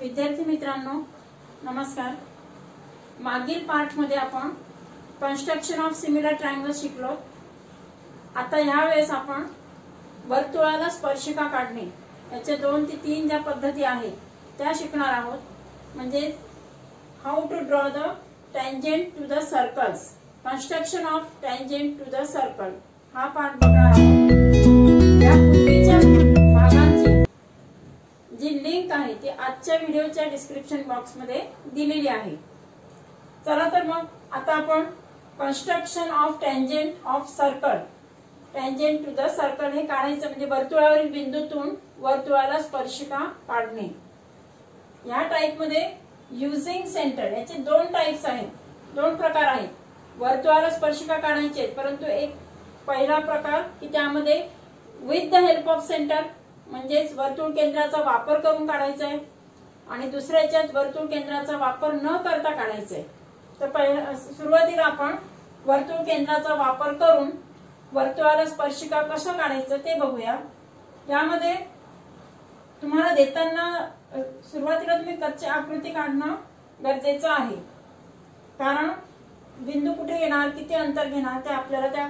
विद्यार्थी मित्रांनो नमस्कार। मागील पार्ट मध्ये आपण कन्स्ट्रक्शन ऑफ सिमिलर ट्रायंगल शिकलो। आता ह्या वेळेस आपण वर्तुळाला स्पर्शिका काढणे याचे 2 ते 3 ज्या पद्धती आहेत त्या शिकणार आहोत। म्हणजे how to draw the tangent to the circles, construction of tangent to the circle हा पार्ट बघणार आहोत। या पूर्वीच्या भागांची जी लिंक आहे ती आजच्या व्हिडिओच्या डिस्क्रिप्शन बॉक्स मध्ये दिलेली आहे। चला तर मग आता आपण construction of tangent of circle, tangent to the circle हे काढायचं म्हणजे वर्तुळावरील बिंदूतून वर्तुळाला स्पर्शिका काढणे। या टाइप मध्ये युजिंग सेंटर याचे 2 टाइप्स आहेत, 2 प्रकार आहेत। वर्तुळाला स्पर्शिका काढायचे परंतु एक पहिला प्रकार की त्यामध्ये with the help of centre म्हणजे वर्तुळ केंद्राचा वापर करून काढायचा आहे आणि दुसऱ्याच्यात वर्तुळ केंद्राचा वापर न करता काढायचा आहे। तर सुरुवातीला आपण वर्तुळ केंद्राचा वापर करून वर्तुळाला स्पर्शिका कसं काढायचं ते बघूया। यामध्ये तुम्हाला देताना सुरुवातीला तुम्ही कच्ची आकृती काढणं गरजेचं आहे, कारण बिंदू कुठे येणार, किती अंतर घेणार ते आपल्याला त्या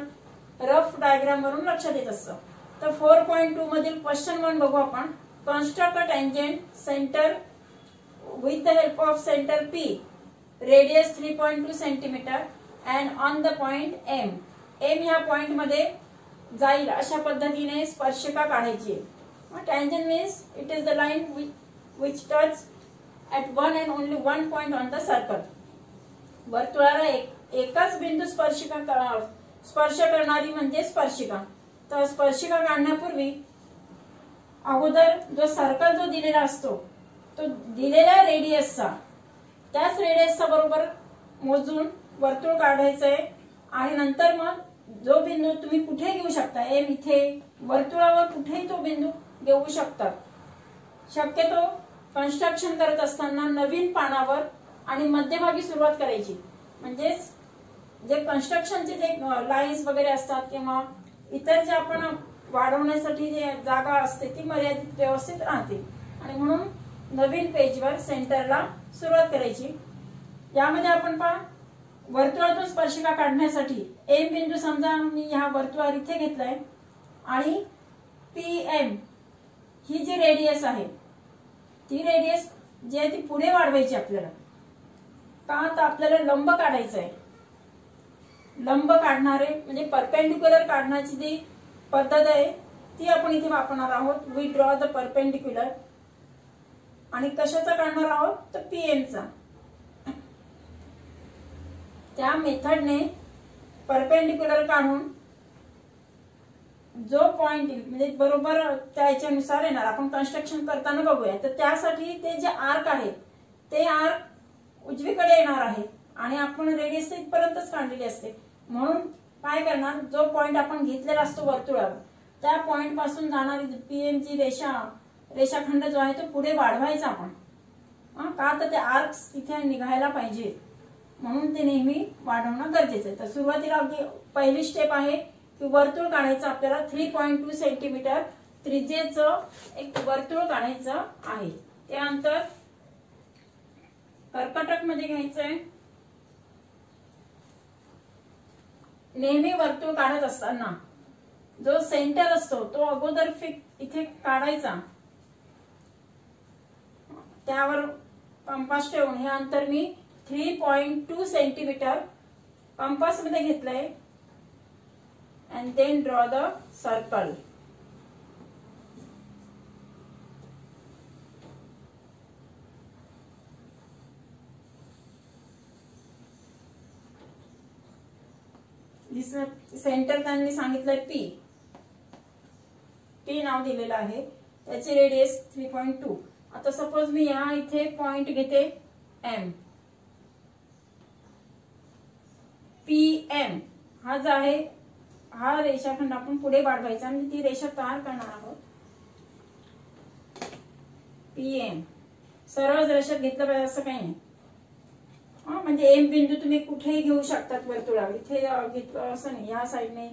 रफ डायग्राम वरून लक्षात येत असतं। तर 4.2 मधील क्वेश्चन 1 बघू आपण। Construct a tangent centre with the help of centre P, radius 3.2 centimetre and on the point M ह्या पॉइंट मध्ये जाईल अशा पद्धतीने स्पर्शिका काढायची आहे। Tangent means it is the line which touch at one and only one point on the circle। वर्तुळाला एकच बिंदू स्पर्श करणारी म्हणजे स्पर्शिका। तर स्पर्शिका काढण्यापूर्वी अगोदर जो सर्कल जो दिलेला असतो तो दिलेल्या रेडियसचा त्याच रेडियसचा बरोबर मोजून वर्तुळ काढायचं आहे आणि नंतर मग जो बिंदू तुम्ही कुठे घेऊ शकता, एम इथे वर्तुळावर कुठेही तो बिंदू घेऊ शकता। शक्यतो कन्स्ट्रक्शन करत असताना नवीन पानावर आणि मध्यभागी सुरुवात करायची, म्हणजे जे कन्स्ट्रक्शनचे जे लाईन्स वगैरे असतात किंवा इतर जे आपण वाढवण्यासाठी जे जागा असते ती मर्यादित व्यवस्थित राहते आणि म्हणून नवीन पेजवर सेंटरला सुरुवात करायची। यामध्ये आपण पहा वर्तुळातून स्पर्शिका काढण्यासाठी एम बिंदू समजा मी ह्या वर्तुळावर इथे घेतलाय आणि PM ही जी रेडियस आहे ती रेडियस जी आहे ती पुढे वाढवायची आपल्याला, का तर आपल्याला लंब काढायचं आहे। लंब काढणारे म्हणजे परपेंडिक्युलर काढण्याची जी पद्धत आहे ती आपण इथे वापरणार आहोत। वी ड्रॉ द परपेंडिक्युलर आणि कशाचा काढणार आहोत तर PM चा। त्या मेथडने परपेंडिक्युलर काढून जो पॉइंट म्हणजे बरोबर त्याच्यानुसार येणार। आपण कन्स्ट्रक्शन करताना बघूया। तर त्यासाठी ते जे आर्क आहे ते आर्क उजवीकडे येणार आहे आणि आपण रेडियस इथपर्यंतच काढलेली असते, म्हणून काय करणार, जो पॉइंट आपण घेतलेला असतो वर्तुळावर त्या पॉइंट पासून जाणारी PM ची रेषाखंड जो आहे तो पुढे वाढवायचा आपण, का तर ते आर्क्स तिथे निघायला पाहिजे म्हणून ते नेहमी वाढवणं गरजेचं आहे। तर सुरुवातीला अगदी पहिली स्टेप आहे की वर्तुळ काढायचं आपल्याला 3.2 सेंटीमीटर त्रिज्येचं एक वर्तुळ काढायचं आहे। ते अंतर कर्कटक मध्ये घ्यायचंय। नेहमी वर्तुळ काढत असताना जो सेंटर असतो तो अगोदर इथे काढायचा, त्यावर कंपास ठेवून हे अंतर मी 3.2 सेंटीमीटर कंपास मध्ये घेतलंय and then draw the circle। Centre त्यांनी सांगितलंय P नाव दिलेलं आहे, त्याची रेडियस 3.2। आता सपोज मी या इथे पॉइंट घेते M, PM हा जो आहे हा रेषाखंड आपण पुढे वाढवायचा आणि ती रेषा तयार करणार आहोत। PM सरळ रेषेत घेतलं पाहिजे असं काही नाही, म्हणजे एम बिंदू तुम्ही कुठेही घेऊ शकतात वर्तुळावर, इथे घेतलं असं नाही। या साईडने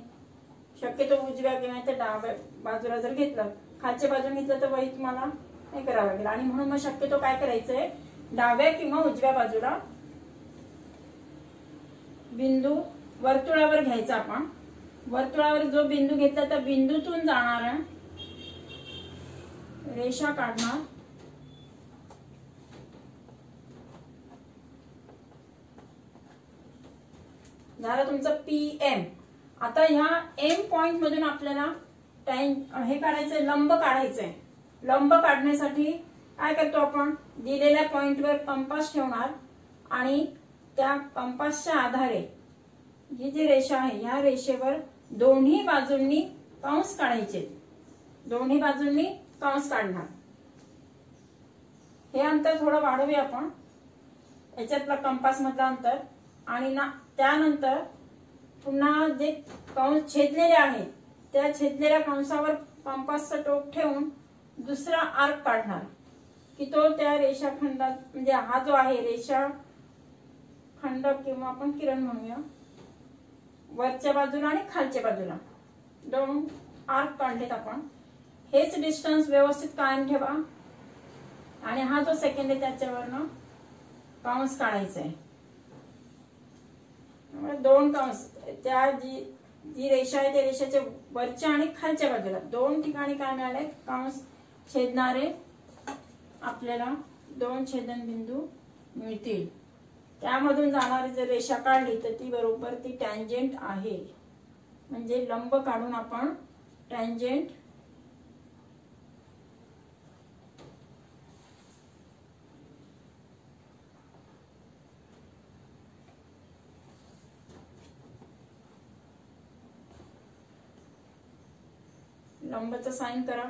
शक्यतो उजव्या किंवा डाव्या बाजूला जर घेतलं, खालच्या बाजूने घेतलं तर वही तुम्हाला हे करावं लागेल. आणि म्हणून मग शक्यतो काय करायचंय, डाव्या किंवा उजव्या बाजूला बिंदू वर्तुळावर घ्यायचा. आपण वर्तुळावर जो बिंदू घेतला त्या बिंदूतून जाणाऱ्या रेषा काढणार. झालं तुमचं PM. आता ह्या M पॉइंट मधून आपल्याला हे काढायचंय, लंब काढायचंय. लंब काढण्यासाठी काय करतो आपण, दिलेल्या पॉइंटवर कंपास ठेवणार आणि त्या कंपासच्या आधारे ही जी रेषा आहे ह्या रेषेवर दोन्ही बाजूंनी कंस काढायचे. दोन्ही बाजूंनी कंस काढणार. हे अंतर थोडं वाढवूया आपण, याच्यातला कंपास मधलं अंतर. आणि त्यानंतर पुन्हा जे कंस छेदलेले आहे त्या छेदलेल्या कंसावर कंपासचं टोक ठेवून दुसरा आर्क काढणार की तो त्या रेषाखंडात, म्हणजे हा जो आहे रेषाखंड किंवा आपण किरण म्हणूया, वरच्या बाजूला आणि खालच्या बाजूला दोन आर्क काढलेत आपण. हेच डिस्टन्स व्यवस्थित कायम ठेवा. आणि हा जो सेकंड आहे त्याच्यावरनं कंस काढायचा आहे. दोन कंस, त्या जी रेषा आहे त्या रेषेच्या वरच्या आणि खालच्या बाजूला दोन ठिकाणी काय मिळाले, कंस छेदणारे आपल्याला दोन छेदनबिंदू मिळतील. त्यामधून जाणारी जर रेषा काढली तर ती बरोबर ती टँजेंट आहे. म्हणजे लंब काढून आपण टँजेंट लंबचं साइन करा.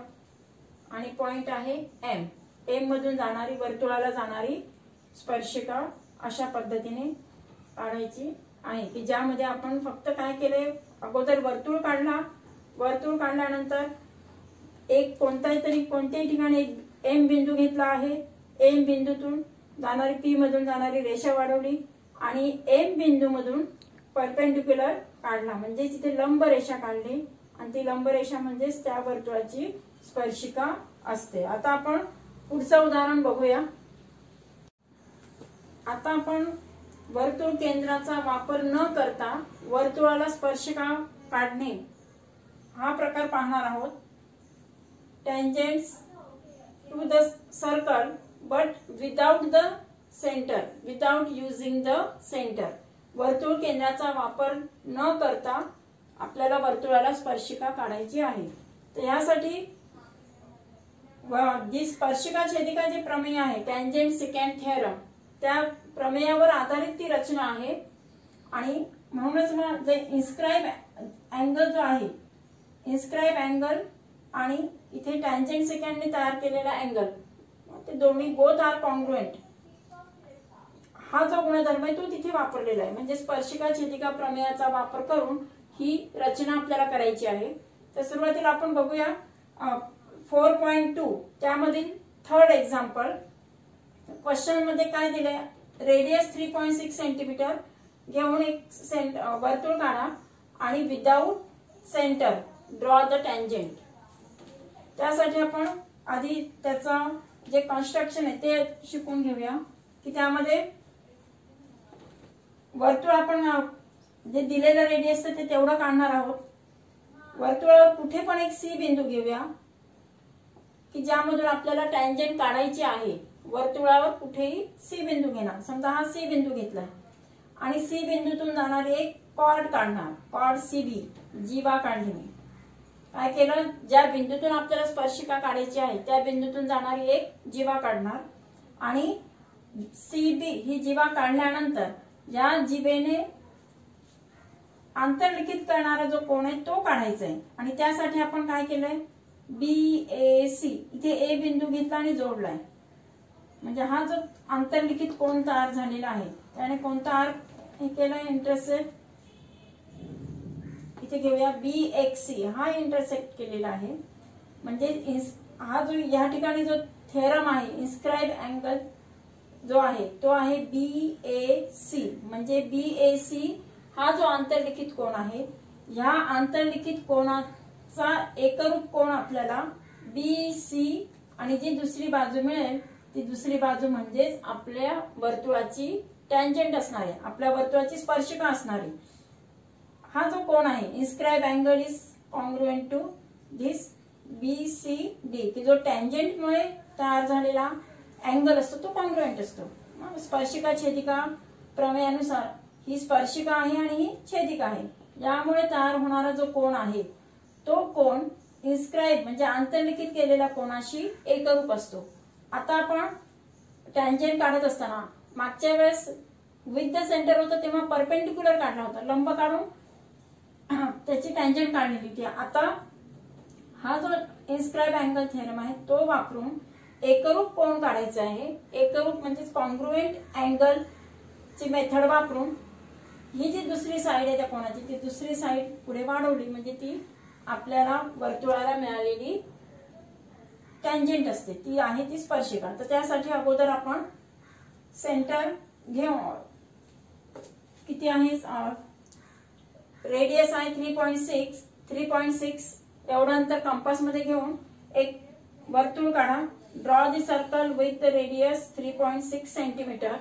आणि पॉइंट आहे M. M मधून जाणारी, वर्तुळाला जाणारी स्पर्शिका अशा पद्धतीने काढायची आहे की ज्यामध्ये आपण फक्त काय केले, अगोदर वर्तुळ काढला. वर्तुळ काढल्यानंतर एक कोणत्याही ठिकाणी एक M बिंदू घेतला आहे. M बिंदूतून जाणारी P मधून जाणारी रेषा वाढवली आणि M बिंदू मधून परपेंडिक्युलर काढला, म्हणजे तिथे लंब रेषा काढली. आणि ती लंब रेषा म्हणजेच त्या वर्तुळाची स्पर्शिका असते. आता आपण पुढचं उदाहरण बघूया. आता आपण वर्तुळ केंद्राचा वापर न करता वर्तुळाला स्पर्शिका काढणे हा प्रकार पाहणार आहोत. Tangents to the circle but without the centre, without using the centre. वर्तुळ केंद्राचा वापर न करता आपल्याला वर्तुळाला स्पर्शिका काढायची आहे. तर यासाठी जी स्पर्शिका छेदिका जे प्रमेय आहे, टँजेंट सिकॅन्ट थिअरम, त्या प्रमेयावर आधारित ती रचना आहे. आणि म्हणूनच जे इन्स्क्राइब अँगल जो आहे, इन्स्क्राइब अँगल आणि इथे टँजेंट सिकॅन्टने तयार केलेला अँगल, ते दोन्ही बोथ आर कॉन्ग्रुएंट. हा जो गुणधर्म आहे तो तिथे वापरलेला आहे. म्हणजे स्पर्शिका छेदिका प्रमेयाचा वापर करून ही रचना आपल्याला करायची आहे. तर सुरुवातीला आपण बघूया 4.2 त्यामधील थर्ड एक्झाम्पल. क्वेश्चन मध्ये काय दिलंय, रेडियस 3.6 सेंटीमीटर घेऊन एक वर्तुळ काढा आणि without centre draw the tangent. त्यासाठी आपण आधी त्याचं जे कन्स्ट्रक्शन आहे ते शिकून घेऊया की त्यामध्ये वर्तुळ आपण जे दिलेलं रेडियस आहे ते तेवढं काढणार आहोत. वर्तुळावर कुठे पण एक C बिंदू घेऊया की ज्यामधून आपल्याला टँजेंट काढायची आहे. वर्तुळावर कुठेही C बिंदू घेणार. समजा हा C बिंदू घेतला आणि C बिंदूतून जाणारी एक कॉर्ड काढणार, कॉर्ड CB, जीवा काढली. मी काय केलं, ज्या बिंदूतून आपल्याला स्पर्शिका काढायची आहे त्या बिंदूतून जाणारी एक जीवा काढणार आणि CB ही जीवा काढल्यानंतर या जीवेने आंतरलिखित करणारा जो कोण आहे तो काढायचा आहे. आणि त्यासाठी आपण काय केलंय, BAC इथे A बिंदू घेतला आणि जोडलाय. म्हणजे हा जो आंतरलिखित कोण तयार झालेला आहे त्याने कोणता आर्क हे केलाय, इंटरसेक्ट इथे घेऊया BXC, हा इंटरसेक्ट केलेला आहे. म्हणजे हा जो या ठिकाणी जो थेरम आहे, इन्स्क्राइब अँगल जो आहे तो आहे BAC. म्हणजे BAC हा जो आंतरलिखित कोण आहे, या आंतरलिखित कोणाचा एकरूप कोण आपल्याला BCA आणि जी दुसरी बाजू मिळेल ती दुसरी बाजू म्हणजेच आपल्या वर्तुळाची टँजंट असणार आहे, आपल्या वर्तुळाची स्पर्शिका असणार आहे. हा जो कोन आहे inscribe angle is congruent to this BCD की जो टँजंट मुळे तयार झालेला अँगल असतो तो कॉन्ग्रुएंट असतो. स्पर्शिका छेदिका प्रमेयानुसार ही स्पर्शिका आहे आणि ही छेदिका आहे. यामुळे तयार होणारा जो कोन आहे तो कोन इन्स्क्राइब म्हणजे आंतरलिखित केलेल्या कोनाशी एकरूप असतो. आता आपण टँजंट काढत असताना मागच्या वेळेस विथ द सेंटर होतं तेव्हा परपेंडिक्युलर काढला होता, लंब काढून त्याची टँजंट काढलेली होती. आता हा जो इन्स्क्राइब अँगल थेरम आहे तो वापरून एकरूप कोन काढायचा आहे. एकरूप म्हणजे कॉन्ग्रुएंट अँगल ची मेथड वापरून ही जी दुसरी साइड आहे त्या कोणाची ती दुसरी साइड पुढे वाढवली म्हणजे ती आपल्याला वर्तुळाला मिळालेली टँजंट असते, ती आहे ती स्पर्शिका. तर त्यासाठी अगोदर आपण सेंटर घेऊ. किती आहे रेडियस आहे 3.6 एवढं अंतर कंपास मध्ये घेऊन एक वर्तुळ काढा. Draw the circle with the radius 3.6 centimetre.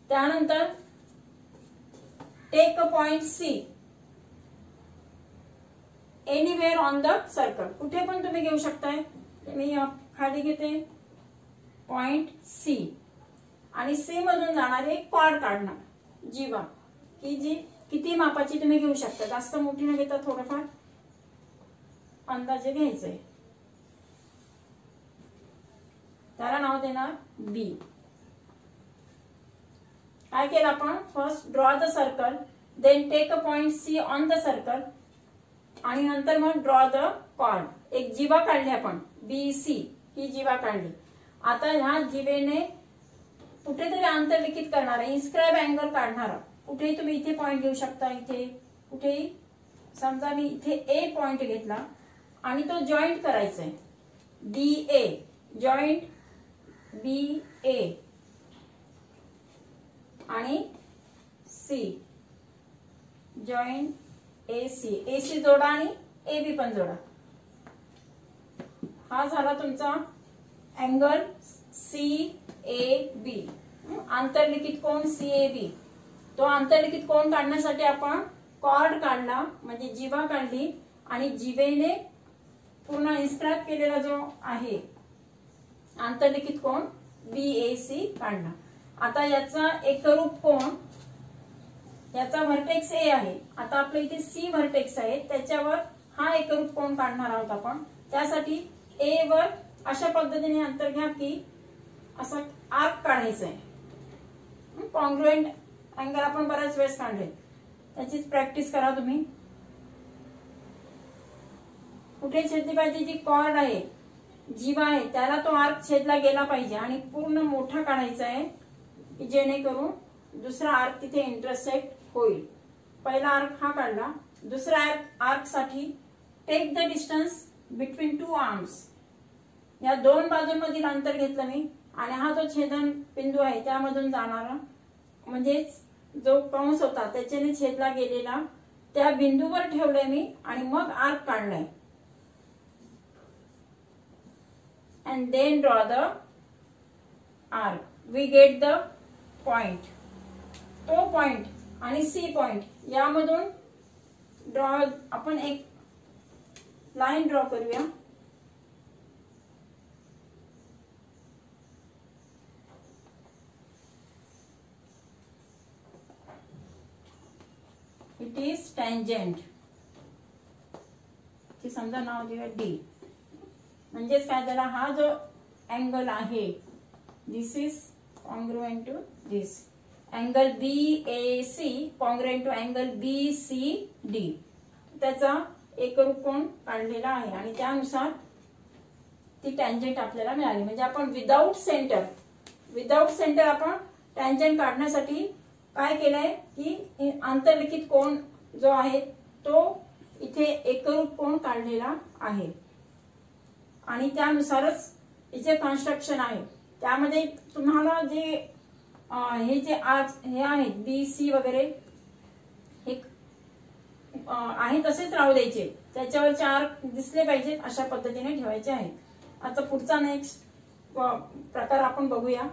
त्यानंतर take a point C anywhere on the circle. कुठे पण तुम्ही घेऊ शकताय. मी खाली घेते पॉइंट C आणि C मधून जाणारे कॉर्ड काढणार जीवा की जी किती मापाची तुम्ही घेऊ शकता. जास्त मोठी न घेता थोडंफार अंदाजे घ्यायचंय. त्याला नाव देणार B. काय केलं आपण first draw the circle then take a point C on the circle आणि नंतर मग ड्रॉ द कॉर्ड. एक जीवा काढली आपण BC ही जीवा काढली. आता ह्या जीवेने कुठेतरी आंतरलिखित करणार इन्स्क्राइब अँगल काढणारा कुठेही तुम्ही इथे पॉइंट घेऊ शकता. इथे कुठेही समजा मी इथे A पॉइंट घेतला आणि तो जॉईंट करायचा आहे DA जॉईंट BA आणि C जॉईंट AC जोडा आणि AB पण जोडा. हा झाला तुमचा अँगल CAB आंतरलिखित कोन CAB. तो आंतरलिखित कोन काढण्यासाठी आपण कॉर्ड काढला म्हणजे जीवा काढली आणि जीवेने पूर्ण इन्स्क्राइब केलेला जो आहे आंतरलिखित कोन BAC काढला. आता याचा एकरूप कोन याचा व्हर्टेक्स A आहे. आता आपल्या इथे C व्हर्टेक्स आहे त्याच्यावर हा एकरूप कोन काढणार आहोत आपण. त्यासाठी A वर अशा पद्धतीने अंतर घ्या की असं आर्क काढायचं आहे. कॉन्ग्रुएंट अँगल आपण बऱ्याच वेळेस काढले त्याचीच प्रॅक्टिस करा तुम्ही. कुठे छेदली पाहिजे जी कॉर्ड आहे जीवा आहे त्याला तो आर्क छेदला गेला पाहिजे आणि पूर्ण मोठा काढायचा आहे की जेणेकरून दुसरा आर्क तिथे इंटरसेक्ट होईल. पहिला आर्क हा काढला. दुसऱ्या आर्क साठी take the distance between two arms. या दोन बाजूंमधील अंतर घेतलं मी आणि हा जो छेदन बिंदू आहे त्यामधून जाणारा म्हणजे जो कंस होता त्याच्याने छेदला गेलेला त्या बिंदूवर ठेवलंय मी आणि मग आर्क काढलाय. and then draw the arc. We get the point. तो पॉइंट आणि C पॉइंट यामधून ड्रॉ आपण एक लाईन ड्रॉ करूया. It is tangent. समजा नाव देऊया D. म्हणजेच काय झाला हा जो अँगल आहे this is congruent to this angle BAC congruent to angle BCD. त्याचा एकरूप कोन काढलेला आहे आणि त्यानुसार ती टँजंट आपल्याला मिळाली. म्हणजे आपण विदाउट सेंटर आपण टँजंट काढण्यासाठी काय केलंय की आंतरलिखित कोन जो आहे तो इथे एकरूप कोन काढलेला आहे आणि त्यानुसारच इथे कन्स्ट्रक्शन आहे. त्यामध्ये तुम्हाला जे हे जे आज हे आहेत BC वगैरे हे आहे तसेच राहू द्यायचे, त्याच्यावर 4 दिसले पाहिजेत अशा पद्धतीने ठेवायचे आहेत. आता पुढचा नेक्स्ट प्रकार आपण बघूया.